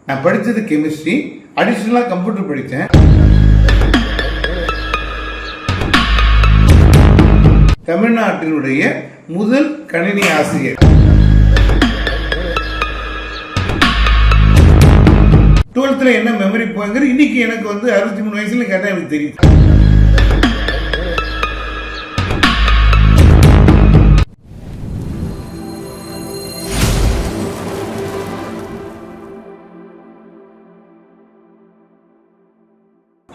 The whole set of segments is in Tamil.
நான் படித்தது கெமிஸ்ட்ரி, அடிஷ்னலாக கம்ப்யூட்டர் படித்தேன். தமிழ்நாட்டினுடைய முதல் கணினி ஆசிரியர். 12th என்ன மெமரி போங்கிற இன்னைக்கு எனக்கு 63 வயசுல கேட்டால் எனக்கு தெரியும்.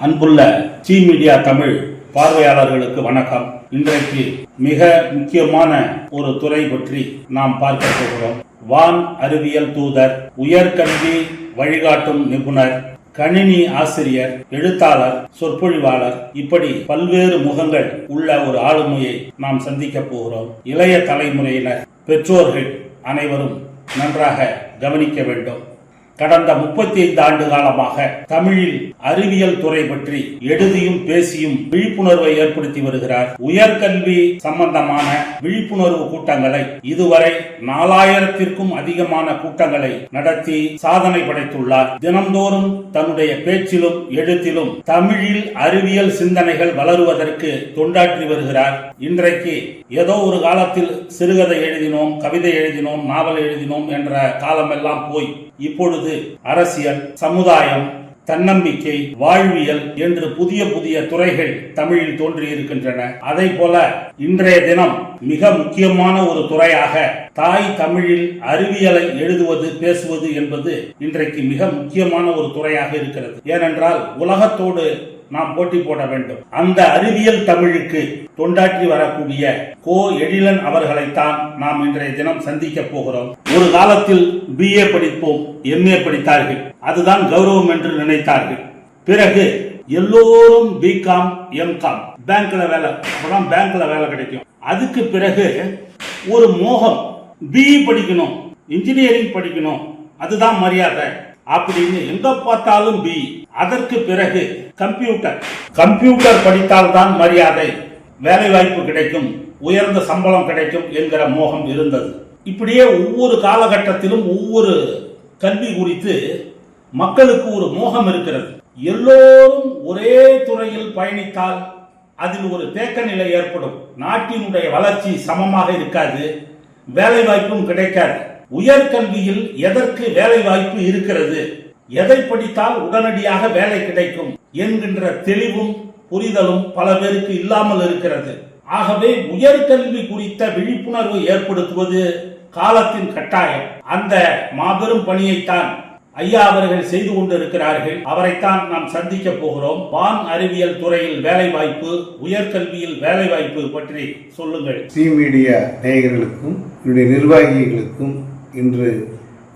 அன்புள்ள சி மீடியா தமிழ் பார்வையாளர்களுக்கு வணக்கம். இன்றைக்கு மிக முக்கியமான ஒரு துறை பற்றி நாம் பார்க்க போகிறோம். வான் அறிவியல் தூதர், உயர்கல்வி வழிகாட்டும் நிபுணர், கணினி ஆசிரியர், எழுத்தாளர், சொற்பொழிவாளர், இப்படி பல்வேறு முகங்கள் உள்ள ஒரு ஆளுமையை நாம் சந்திக்க போகிறோம். இளைய தலைமுறையினர், பெற்றோர்கள் அனைவரும் நன்றாக கவனிக்க வேண்டும். கடந்த 35 ஆண்டு காலமாக தமிழில் அறிவியல் துறை பற்றி எழுதியும் பேசியும் விழிப்புணர்வை ஏற்படுத்தி வருகிறார். உயர்கல்வி சம்பந்தமான விழிப்புணர்வு கூட்டங்களை இதுவரை 4000த்திற்கும் அதிகமான கூட்டங்களை நடத்தி சாதனை படைத்துள்ளார். தினந்தோறும் தன்னுடைய பேச்சிலும் எழுத்திலும் தமிழில் அறிவியல் சிந்தனைகள் வளருவதற்கு தொண்டாற்றி வருகிறார். இன்றைக்கு ஏதோ ஒரு காலத்தில் சிறுகதை எழுதினோம், கவிதை எழுதினோம், நாவல் எழுதினோம் என்ற காலமெல்லாம் போய் இப்பொழுது அரசியல், சமுதாயம், தன்னம்பிக்கை, வாழ்வியல் என்று புதிய புதிய துறைகள் தமிழில் தோன்றியிருக்கின்றன. அதை போல இன்றைய தினம் மிக முக்கியமான ஒரு துறையாக தாய் தமிழில் அறிவியலை எழுதுவது, பேசுவது என்பது இன்றைக்கு மிக முக்கியமான ஒரு துறையாக இருக்கிறது. ஏனென்றால் உலகத்தோடு நாம் போட்டி போட வேண்டும். அந்த அறிவியல் தமிழுக்கு தொண்டாற்றி வரக்கூடிய கோ எழிலன் அவர்களைத்தான் நாம் இன்றைய தினம் சந்திக்க போகிறோம். ஒரு காலத்தில் BA படிப்போம், MA படித்தார்கள். அதுதான் கௌரவம் என்று நினைத்தார்கள். பிறகு எல்லோரும் BCom, MCom, பேங்க்ல வேலை, அப்பதான் பேங்க்ல வேலை கிடைக்கும். அதுக்கு பிறகு ஒரு மோகம், BE படிக்கணும், இன்ஜினியரிங் படிக்கணும், அதுதான் மரியாதை அப்படின்னு எங்க பார்த்தாலும் BE. அதற்கு பிறகு கம்ப்யூட்டர் படித்தால்தான் மரியாதை, வேலை வாய்ப்பு கிடைக்கும், உயர்ந்த சம்பளம் கிடைக்கும் என்கிற மோகம் இருந்தது. இப்படியே ஒவ்வொரு காலகட்டத்திலும் ஒவ்வொரு கல்வி குறித்து மக்களுக்கு ஒரு மோகம் இருக்கிறது. எல்லோரும் ஒரே துறையில் பயணித்தால் அதில் ஒரு தேக்க நிலை ஏற்படும். நாட்டினுடைய வளர்ச்சி சமமாக இருக்காது, வேலை வாய்ப்பும் கிடைக்காது. உயர்கல்வியில் எதற்கு வேலை வாய்ப்பு இருக்கிறது, எதை படித்தால் உடனடியாக வேலை கிடைக்கும் என்கின்ற தெளிவும் புரிதலும் பல பேருக்கு இல்லாமல் இருக்கிறது. ஆகவே உயர்கல்வி குறித்த விழிப்புணர்வு ஏற்படுத்துவது காலத்தின் கட்டாயம். அந்த மாபெரும் பணியைத்தான் ஐயா அவர்கள் செய்து கொண்டிருக்கிறார்கள். அவரைத்தான் நாம் சந்திக்க போகிறோம். வான் அறிவியல் துறையில் வேலை வாய்ப்பு, உயர்கல்வியில் வேலை வாய்ப்பு பற்றி சொல்லுங்கள். சி மீடியா நேயர்களுக்கும் என்னுடைய நிர்வாகிகளுக்கும் இன்று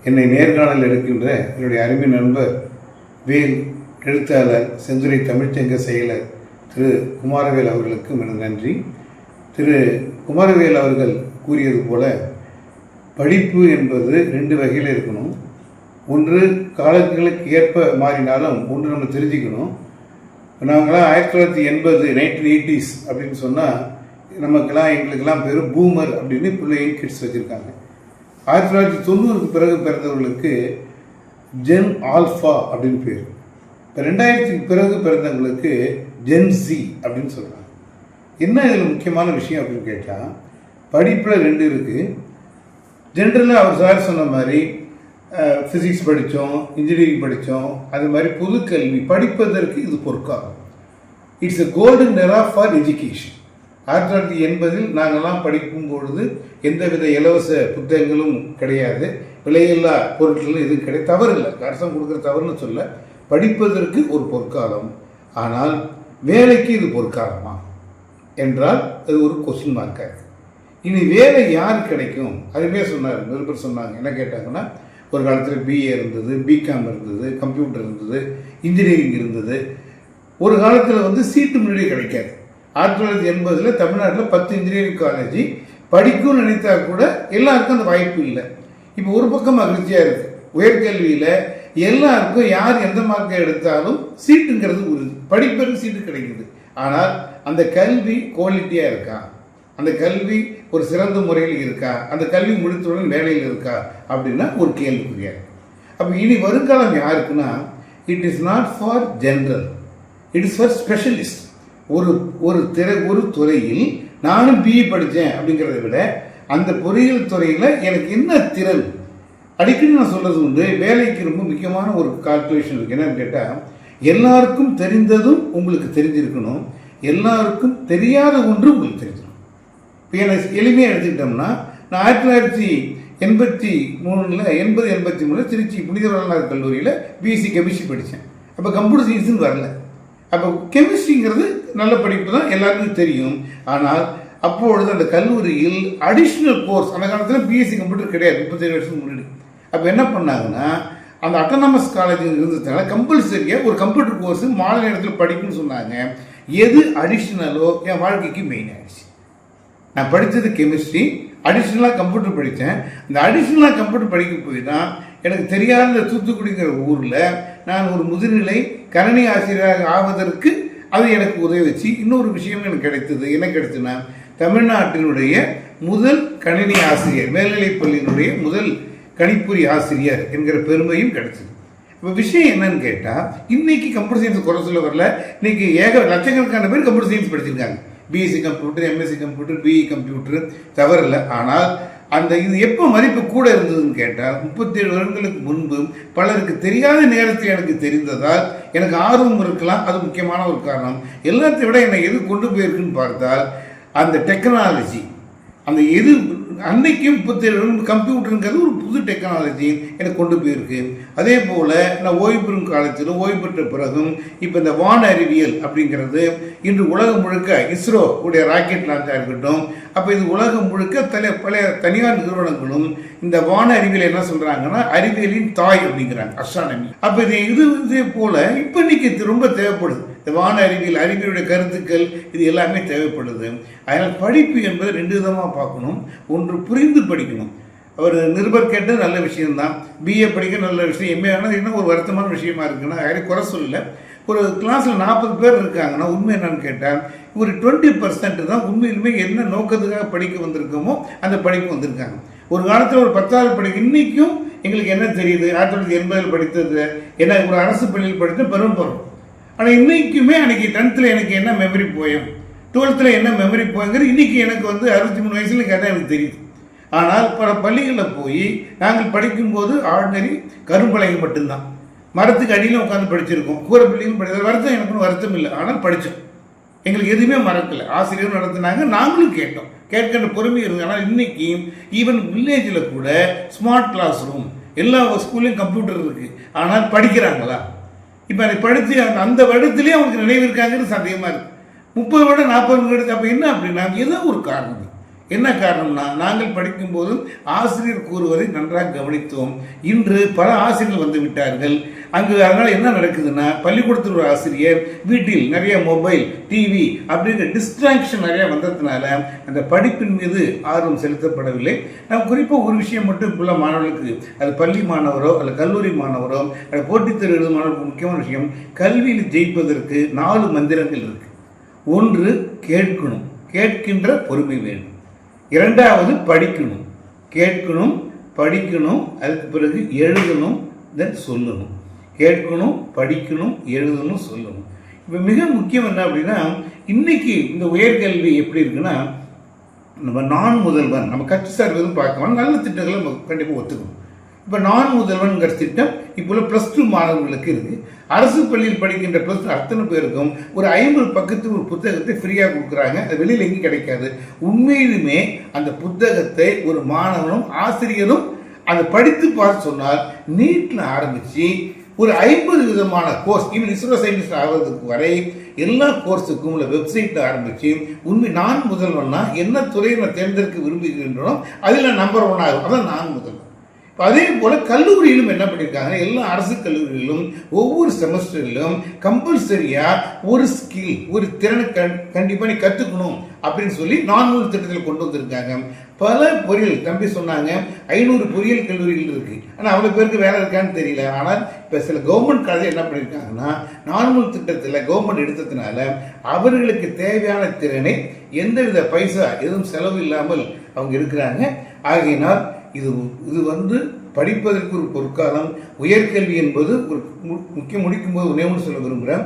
என்னை நேர்காணல் எடுக்கின்ற என்னுடைய அருமை நண்பர் வேல் எழுத்தாளர், செந்துறை தமிழ்ச்சங்க செயலர் திரு குமாரவேல் அவர்களுக்கும் எனது நன்றி. திரு குமாரவேல் அவர்கள் கூறியது போல படிப்பு என்பது 2 வகையில் இருக்கணும். ஒன்று காலங்களுக்கு ஏற்ப மாறினாலும் ஒன்று நம்ம தெரிஞ்சுக்கணும். நாங்களாம் 1980 1980s அப்படின்னு சொன்னால் எங்களுக்கெல்லாம் பேர் பூமர் அப்படின்னு பிள்ளைங்க கிட்ஸ் வச்சுருக்காங்க. 1990க்கு பிறகு பிறந்தவர்களுக்கு ஜென் ஆல்ஃபா அப்படின்னு பேர். இப்போ 2000க்கு பிறகு பிறந்தவங்களுக்கு ஜென் Z அப்படின்னு சொல்கிறாங்க. என்ன இதில் முக்கியமான விஷயம் அப்படின்னு கேட்டால், படிப்பில் 2 இருக்குது. ஜென்ரலாக அவர் சார் சொன்ன மாதிரி ஃபிசிக்ஸ் படித்தோம், இன்ஜினியரிங் படித்தோம், அது மாதிரி பொதுக்கல்வி படிப்பதற்கு இது பொற்காலம். It's a golden எரா for education. 1980 நாங்கள்லாம் படிக்கும் பொழுது எந்தவித இலவச புத்தகங்களும் கிடையாது, விலையில்லா பொருட்களும் எதுவும் கிடையாது. தவறில்லை, அரசாங்கம் கொடுக்குற தவறுன்னு சொல்ல, படிப்பதற்கு ஒரு பொற்காலம். ஆனால் வேலைக்கு இது பொற்காலமா என்றால் அது ஒரு கொஸ்டின் மார்க்காக. இனி வேலை யார் கிடைக்கும்? அதுவே சொன்னார், நிருபர் சொன்னாங்க. என்ன கேட்டாங்கன்னா, ஒரு காலத்தில் BA இருந்தது, BCom இருந்தது, கம்ப்யூட்டர் இருந்தது, இன்ஜினியரிங் இருந்தது. ஒரு காலத்தில் சீட்டு முன்னாடி கிடைக்காது. 1980 தமிழ்நாட்டில் 10 இன்ஜினியரிங் காலேஜ் படிக்கும்னு நினைத்தா கூட எல்லாருக்கும் அந்த வாய்ப்பு இல்லை. இப்போ ஒரு பக்கம் மகிழ்ச்சியாக இருக்குது, உயர்கல்வியில் எல்லாருக்கும் யார் எந்த மார்க்கை எடுத்தாலும் சீட்டுங்கிறது உறுதி, படிப்பதற்கு சீட்டு கிடைக்குது. ஆனால் அந்த கல்வி குவாலிட்டியாக இருக்கா, அந்த கல்வி ஒரு சிறந்த முறையில் இருக்கா, அந்த கல்வி முடித்தவுடன் வேலையில் இருக்கா அப்படின்னா ஒரு கேள்விக்குறியா இருக்கு. அப்போ இனி வருங்காலம் யாருக்குன்னா, it is not for general, it is for specialist. ஒரு துறையில் நானும் பிஇ படித்தேன் அப்படிங்கிறத விட அந்த பொறியியல் துறையில் எனக்கு என்ன திறன், அடிக்கடி நான் சொல்றது உண்டு, வேலைக்கு ரொம்ப முக்கியமான ஒரு கால்குலேஷன் இருக்கு. என்னன்னு கேட்டால், எல்லாருக்கும் தெரிந்ததும் உங்களுக்கு தெரிஞ்சிருக்கணும், எல்லாருக்கும் தெரியாத ஒன்று உங்களுக்கு தெரிஞ்சிருக்கணும். இப்போ எனக்கு எளிமையாக எடுத்துக்கிட்டோம்னா, நான் 1983 திருச்சி புனித வரலாறு கல்லூரியில் பிஎஸ்சி கெமிஸ்ட்ரி படித்தேன். அப்போ கம்ப்யூட்டர் சயின்ஸுன்னு வரல. அப்போ கெமிஸ்ட்ரிங்கிறது நல்ல படிப்பு தான், எல்லாருக்கும் தெரியும். ஆனால் அப்பொழுது அந்த கல்லூரியில் அடிஷ்னல் கோர்ஸ், அந்த காலத்தில் பிஎஸ்சி கம்ப்யூட்டர் கிடையாது, 37 வருஷத்துக்கு முன்னாடி. அப்போ என்ன பண்ணாங்கன்னா, அந்த அட்டானமஸ் காலேஜ் இருந்ததுனால கம்பல்சரியாக ஒரு கம்ப்யூட்டர் கோர்ஸ் மாலை நேரத்தில் படிக்கணும்னு சொன்னாங்க. எது அடிஷ்னலோ என் வாழ்க்கைக்கு மெயின் ஆயிடுச்சு. நான் படித்தது கெமிஸ்ட்ரி, அடிஷ்னலாக கம்ப்யூட்டர் படித்தேன். இந்த அடிஷ்னலாக கம்ப்யூட்டர் படிக்க போய் தான் எனக்கு தெரியாத தூத்துக்குடிங்கிற ஊரில் நான் ஒரு முதுநிலை கணினி ஆசிரியராக ஆவதற்கு அது எனக்கு உதவிச்சு. இன்னொரு விஷயம் எனக்கு கிடைத்தது. என்ன கிடைச்சுன்னா, தமிழ்நாட்டினுடைய முதல் கணினி ஆசிரியர், மேல்நிலைப்பள்ளியினுடைய முதல் கணிப்பொறி ஆசிரியர் என்கிற பெருமையும் கிடைச்சது. இப்போ விஷயம் என்னன்னு கேட்டால், இன்னைக்கு கம்ப்யூட்டர் சயின்ஸ் குறை சொல்ல வரல, இன்னைக்கு லட்சக்கணக்கான பேர் கம்ப்யூட்டர் சயின்ஸ் படிச்சிருக்காங்க. BSc computer, MSc computer, BE computer தவறில்ல. ஆனால் அந்த இது எப்போ மதிப்பு கூட இருந்ததுன்னு கேட்டால், 37 வருடங்களுக்கு முன்பு பலருக்கு தெரியாத நேரத்தில் எனக்கு தெரிந்ததால் எனக்கு ஆர்வம் இருக்கலாம். அது முக்கியமான ஒரு காரணம். எல்லாத்தையும் விட என்னை எது கொண்டு போயிருக்குன்னு பார்த்தால், அந்த டெக்னாலஜி, அந்த எது அன்னைக்கும் 37 கம்ப்யூட்டருங்கிறது ஒரு புது டெக்னாலஜி எனக்கு கொண்டு போயிருக்கு. அதே போல் நான் ஓய்வு பெறும் காலத்திலும் ஓய்வு பெற்ற பிறகும் இப்போ இந்த வான அறிவியல் அப்படிங்கிறது இன்று உலகம் முழுக்க இஸ்ரோ உடைய ராக்கெட் லான்ச்சாக இருக்கட்டும், அப்போ இது உலகம் முழுக்க பல தனியார் நிறுவனங்களும் இந்த வான அறிவியல் என்ன சொல்கிறாங்கன்னா, அறிவியலின் தாய் அப்படிங்கிறாங்க, அஸ்ட்ரானமி. அப்போ இதே போல் இப்போ இன்னைக்கு ரொம்ப தேவைப்படுது. இந்த வான அறிவியலுடைய கருத்துக்கள் இது எல்லாமே தேவைப்படுது. அதனால் படிப்பு என்பது 2 விதமாக பார்க்கணும். ஒன்று, புரிந்து படிக்கணும். அவர் நிருபர் கேட்ட நல்ல விஷயம்தான், பிஏ படிக்க நல்ல விஷயம். எம்ஏ ஆனால் என்ன ஒரு வருத்தமான விஷயமா இருக்குன்னா, யாரையும் குறை சொல்லல. ஒரு கிளாஸில் 40 பேர் இருக்காங்கன்னா உண்மை என்னன்னு கேட்டால், ஒரு 20% தான் உண்மையிலுமே என்ன நோக்கத்துக்காக படிக்க வந்திருக்கோமோ அந்த படிப்பு வந்திருக்காங்க. ஒரு காலத்தில் ஒரு 10வது படிக்க, இன்றைக்கும் எங்களுக்கு என்ன தெரியுது, 1980 படித்தது என்ன, ஒரு அரசு பள்ளியில் படித்த பெரும்பெறும். ஆனால் இன்றைக்குமே அன்றைக்கி 10th எனக்கு என்ன மெமரி போயும், 12th என்ன மெமரி போயுங்கிறது இன்றைக்கி எனக்கு 63 வயசுல கேட்டால் எனக்கு தெரியுது. ஆனால் பல பள்ளிகளில் போய் நாங்கள் படிக்கும்போது ஆர்டினரி கரும்பலகை மட்டும்தான், மரத்துக்கு அடியில் உட்காந்து படிச்சிருக்கோம். கூரை பிள்ளைங்களும் படித்தது வருத்தம், எனக்கு வருத்தம் இல்லை. ஆனால் படித்தோம், எங்களுக்கு எதுவுமே மறக்கலை. ஆசிரியரும் நடத்தினாங்க, நாங்களும் கேட்டோம், கேட்கின்ற பொறுமை இருந்தது. ஆனால் இன்னைக்கு ஈவன் வில்லேஜில் கூட ஸ்மார்ட் கிளாஸ் ரூம், எல்லா ஸ்கூல்லையும் கம்ப்யூட்டர் இருக்குது. ஆனால் படிக்கிறாங்களா? இப்போ அதை படித்து அந்த வருடத்திலே அவங்களுக்கு நினைவு இருக்காங்கிறது சந்தேகமாக இருக்குது. 30 வருடம் 40 வருடம். அப்போ என்ன அப்படின்னா, ஏதோ ஒரு காரணம். என்ன காரணம்னா, நாங்கள் படிக்கும்போது ஆசிரியர் கூறுவதை நன்றாக கவனித்தோம். இன்று பல ஆசிரியர்கள் வந்து விட்டார்கள் அங்கு. அதனால் என்ன நடக்குதுன்னா, பள்ளிக்கூடத்தில் ஒரு ஆசிரியர், வீட்டில் நிறைய மொபைல், டிவி அப்படிங்கிற டிஸ்ட்ராக்ஷன் நிறையா வந்ததுனால அந்த படிப்பின் மீது ஆர்வம் செலுத்தப்படவில்லை. நாம் குறிப்பாக ஒரு விஷயம் மட்டும் இப்போள்ள மாணவர்களுக்கு, அது பள்ளி மாணவரோ அல்ல கல்லூரி மாணவரோ அது போட்டித் தேர்வு எழுதும் மாணவர்களுக்கு முக்கியமான விஷயம், கல்வியில் ஜெயிப்பதற்கு 4 மந்திரங்கள் இருக்கு. 1, கேட்கணும், கேட்கின்ற பொறுமை வேண்டும். 2வது படிக்கணும், கேட்கணும், படிக்கணும், அதுக்கு பிறகு எழுதணும், தென் சொல்லணும். கேட்கணும், படிக்கணும், எழுதணும், சொல்லணும். இப்போ மிக முக்கியம் என்ன அப்படின்னா, இன்னைக்கு இந்த உயர்கல்வி எப்படி இருக்குன்னா, நம்ம நான் முதல்வன், நம்ம கட்சி சார்பதும் பார்க்கலாம், நல்ல திட்டங்களை நம்ம கண்டிப்பாக ஒத்துக்கணும். இப்போ நான் முதல்வன்கிற திட்டம் இப்போ +2 மாணவர்களுக்கு இருக்குது. அரசு பள்ளியில் படிக்கின்ற +2 அத்தனை பேருக்கும் ஒரு 50 பக்கத்து ஒரு புத்தகத்தை ஃப்ரீயாக கொடுக்குறாங்க. அது வெளியில் எங்கேயும் கிடைக்காது. உண்மையிலுமே அந்த புத்தகத்தை ஒரு மாணவனும் ஆசிரியரும் அதை படித்து பார்த்து சொன்னால், நீட்டில் ஆரம்பித்து ஒரு 50 விதமான கோர்ஸ், ஈவன் இஸ்ரோ சயின்டிஸ்ட் ஆகிறதுக்கு வரை எல்லா கோர்ஸுக்கும் உள்ள வெப்சைட்டில் ஆரம்பித்து, உண்மை நான் முதல்வன்னா என்ன துறையை நான் தேர்ந்தெடுக்க விரும்புகின்றனோ அதில் நம்பர் 1 ஆகும். அதான் நான் முதல்வன். அதே போல கல்லூரியிலும் என்ன பண்ணியிருக்காங்க, எல்லா அரசு கல்லூரிகளிலும் ஒவ்வொரு செமஸ்டரிலும் கம்பல்சரியா ஒரு ஸ்கில், ஒரு திறனை கண்டிப்பாக நீ கற்றுக்கணும் அப்படின்னு சொல்லி 400 திட்டத்தில் கொண்டு வந்திருக்காங்க. பல பொறியியல், தம்பி சொன்னாங்க 500 பொறியியல் கல்லூரிகள் இருக்கு. ஆனால் அவ்வளோ பேருக்கு வேலை இருக்கான்னு தெரியல. ஆனால் இப்போ சில கவர்மெண்ட் காலேஜ் என்ன பண்ணியிருக்காங்கன்னா, 400 திட்டத்தில் கவர்மெண்ட் எடுத்ததுனால அவர்களுக்கு தேவையான திறனை எந்தவித பைசா எதுவும் செலவு இல்லாமல் அவங்க இருக்கிறாங்க. ஆகையினால் இது படிப்பதற்கு ஒரு பொற்காலம். உயர்கல்வி என்பது ஒரு முக்கியம். முடிக்கும் போது ஒன்றே ஒன்று சொல்ல விரும்புகிறேன்.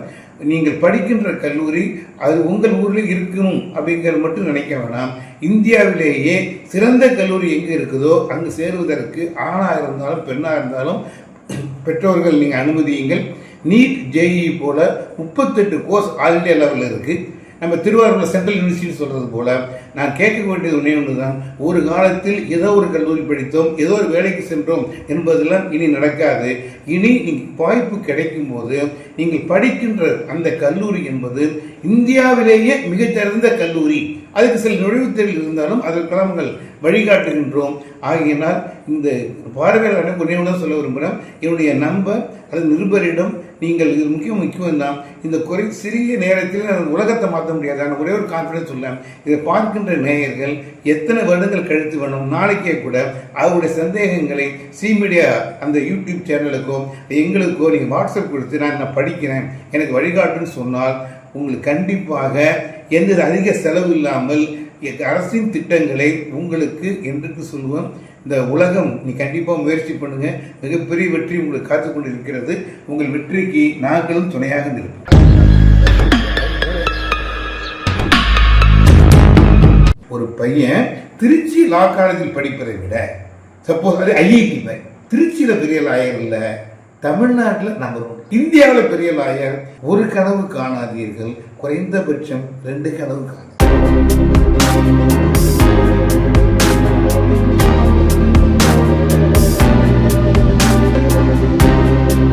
நீங்கள் படிக்கின்ற கல்லூரி அது உங்கள் ஊரில் இருக்கணும் அப்படிங்கிறது மட்டும் நினைக்க வேணாம். இந்தியாவிலேயே சிறந்த கல்லூரி எங்கே இருக்குதோ அங்கு சேருவதற்கு ஆணாக இருந்தாலும் பெண்ணாக இருந்தாலும் பெற்றோர்கள் நீங்கள் அனுமதியுங்கள். நீட் ஜேஇ போல 38 கோர்ஸ் ஆல் இந்தியா லெவலில் இருக்குது. நம்ம திருவாரூரில் சென்ட்ரல் யூனிவர்சிட்டி சொல்கிறது போல நான் கேட்க வேண்டியது ஒன்றே ஒன்று தான். ஒரு காலத்தில் ஏதோ ஒரு கல்லூரி படித்தோம், ஏதோ ஒரு வேலைக்கு சென்றோம் என்பதெல்லாம் இனி நடக்காது. இனி நீங்கள் வாய்ப்பு கிடைக்கும் போது நீங்கள் படிக்கின்ற அந்த கல்லூரி என்பது இந்தியாவிலேயே மிகச்சிறந்த கல்லூரி. அதுக்கு சில நுழைவுத் தேர்வு இருந்தாலும் அதற்கெல்லாம் நாங்கள் வழிகாட்டுகின்றோம். ஆகியனால் இந்த பார்வையாளர் ஒன்றே ஒன்று சொல்ல விரும்புகிறேன். என்னுடைய நண்பர் அல்லது நிருபரிடம் நீங்கள் இது முக்கியம் தான். இந்த சிறிய நேரத்தில் நான் உலகத்தை மாற்ற முடியாது. நான் ஒரே ஒரு கான்ஃபிடன்ஸ் சொல்லேன். இதை பார்க்கின்ற நேயர்கள் எத்தனை வருடங்கள் கழித்து வேணும் நாளைக்கே கூட அவருடைய சந்தேகங்களை சி மீடியா அந்த யூடியூப் சேனலுக்கோ எங்களுக்கோ நீங்கள் வாட்ஸ்அப் கொடுத்து நான் படிக்கிறேன் எனக்கு வழிகாட்டுன்னு சொன்னால் உங்களுக்கு கண்டிப்பாக எந்த அதிக செலவு இல்லாமல் அரசின் திட்டங்களை உங்களுக்கு என்று சொல்லுவோம். இந்த உலகம் நீ கண்டிப்பாக முயற்சி பண்ணுங்க. மிகப்பெரிய வெற்றி உங்களுக்கு காத்து கொண்டு இருக்கிறது. உங்கள் வெற்றிக்கு நாங்களும் துணையாக இருப்போம். ஒரு பையன் திருச்சி லா காலேஜில் படிப்பதை விட சப்போஸ் அது ஐஐடி திருச்சியில் பெரிய லாயர் இல்லை, தமிழ்நாட்டில் நம்பர் 1, இந்தியாவில் பெரிய லாயர். ஒரு கனவு காணாதீர்கள், குறைந்தபட்சம் 2 கனவு காண.